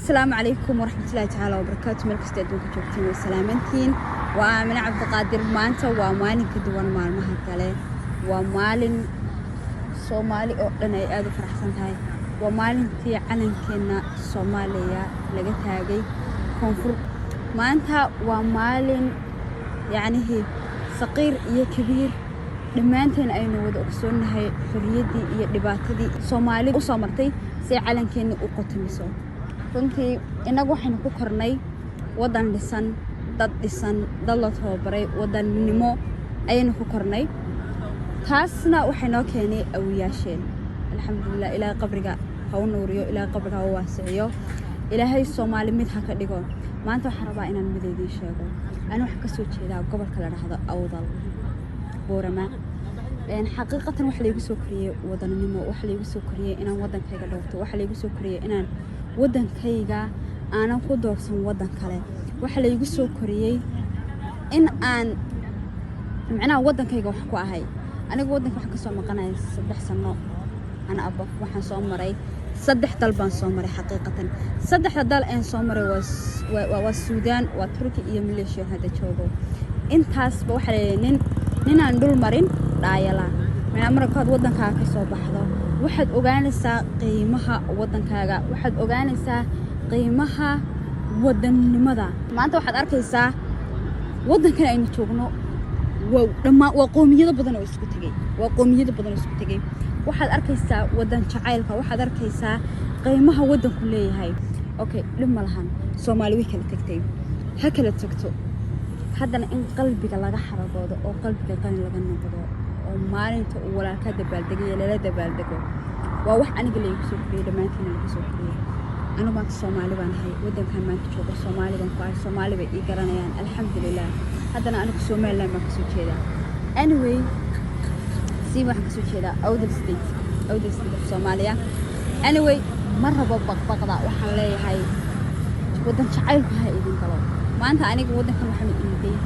السلام عليكم ورحمة الله تعالى وبركاته. ملك استدوك جوجتين وسلامتين ومن عبد القادر مانتا ومالين كدوان مالمها كله ومالين صومالي أنا أدو فرحسن هاي ومالين في علن كنا صوماليا لقيتها جاي كونفور مانتا ومالين يعني هي صغير يا كبير لما أنتن أي نود أقصون هاي حريتي يا دبعتي صومالي وصامرتي سي علن كنا أقطميسو runtii inagu waxaynu ku kornay wadan dhisan dad la tababaray wadannimo ayaynu ku kornay taasna waxay noo keenay awiyaasheen alxamdulillah ilaahay qabriga ha u nuuriyo ilaahay qabriga ha u waasiyo ilaahay Soomaali mid ha ka dhigo maanta waxaan rabaa inaan mideedii sheego aan wax ka soo jeedaa gobolka la dhahdo Awdal Boorama xaqiiqatan wax la igu soo koriyay wadannimo wax la igu soo koriyay inaan wadankayga dhawrto wax la igu soo koriyay inaan wadankayga aanan ku doorsan wadan kale waxa la igu soo koriyay in aan macnaha wadankayga wax ku ahay aniga wadanka wax ka soo maqanay 3 sano ana abba waxaan soo maray 3 dal baan soo maray xaqiiqatan 3 dal aan soo maray waa Suudaan waa Turki iyo Malaysia hada joogo intaas ba waxa nin aan dul marin dhaayala markaad wadankaaga ka soo baxdo waxaad ogaanaysaa qiimaha wadankaaga waxaad ogaanaysaa qiimaha wadannimada maanta waxaad arkaysaa wadankan aynu joogno waa qoomiyado badan oo isku tagay waxaad arkaysaa wadan jacaylka waxaad arkaysaa qiimaha wadanku leeyahay okay dhima lahan Soomaali way kala tagtay ha kala tagto haddana in qalbiga laga xaragoodo oo qalbiga qani laga noqdo oo maalinta uu walaalka dabaaldegay la dabaaldego waa wax aniga la igu soo koriyay dhamaantiin la igu soo koriyay anu ma Soomaali baan ahay wadankan maanta joogo Soomaali baan ku ahay Soomaali bay ii garanayaan alxamdulillah haddana anigu Soomaaliland ma ka soo jeedaa anyway si wax ka soo jeedaa Awdal State Soomaaliya anyway marraba baqbaqda waxaan leeyahay wadan jacaylku ha idin galo maanta aniga wadankan waxaan iiday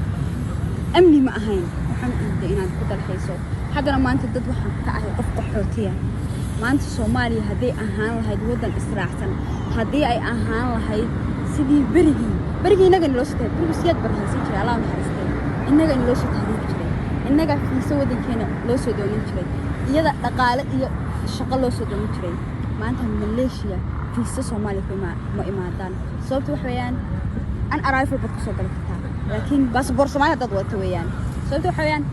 amni ma ahayn waxaan iiday inaan ku dalxayso haddana maanta dad waxaan ka ahay qof qaxootiya maanta Soomaaliya haddii ahaan lahayd wadan israacsan haddii ay ahaan lahayd sidii berigii inaga noo soo tahay burbusiyaad barhaysan jiray Allah naxariistay inaga noo soo taariikh jiray inaga fiisa wadankeena loo soo doonin jiray iyada dhaqaale iyo shaqo loo soo doonin jiray maanta Malaysia fiisa Soomaaliya ma imaadaan sababtu wax weeyaan an arrival bad ku soo gali kartaa laakiin passport Soomaaliya dad wata weeyaan sababtu wax weeyaan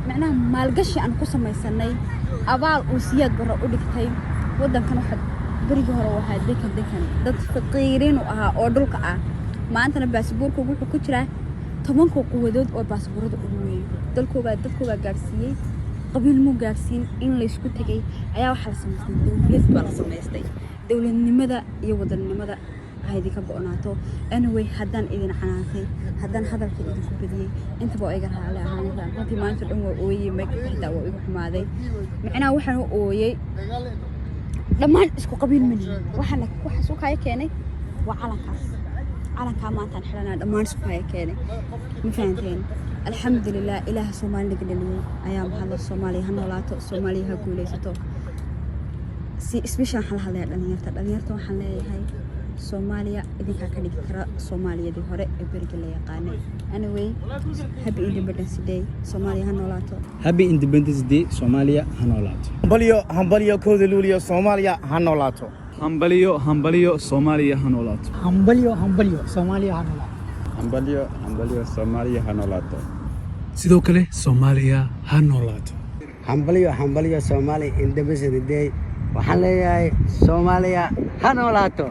macnaha maalgashi aan ku samaysanay abaal uu siyaad barra u dhigtay wadankan waxa berigii hore waxa dekan dad faqiiriin u ahaa oo dhulka ah maantana baasaboorku wuxuu ku jiraa 10 quwadood oo baasaboorada ugu weyn dadkooda gaarsiiyay qabiil mu gaarsiin in la isku tagay ayaa waxa la samaystay dawladnimada iyo wadannimada haydi ka go'naato anyway haddaan idin canaantay haddaan hadalka idin ku badiyay inta baa iga raali ahaanayaan runtii maanta dhan waa ooyay ma xitaa waa igu xumaaday macnaha waxaan u ooyay dhammaan isku qabiil maniin waxa soo kaya keenay waa calanka maanta xilana dhammaan isku kaya keenay ma fahanteen alxamdulillah ilaah Soomaaliga dhaliyay ayaa mahad Soomaaliya ha noolaato Soomaaliya ha guuleysato si isbishan halhalaya dhalinyarta waxaan leeyahay Soomaaliya idinka ka dhigi kara Soomaaliyadii hore ee bariga la yaqaanay anyway happy independence day Soomaaliya ha noolaato happy independence day Soomaaliya ha noolaato hambaliyo kooda luuliyo Soomaaliya ha noolaato hambaliyo Soomaaliya ha noolaato hambaliyo Soomaaliya ha noolaato hambaliyo Soomaaliya ha noolaato sidoo kale Soomaaliya ha noolaato hambaliyo Soomaaliya independence day waxaan leeyahay Soomaaliya ha noolaato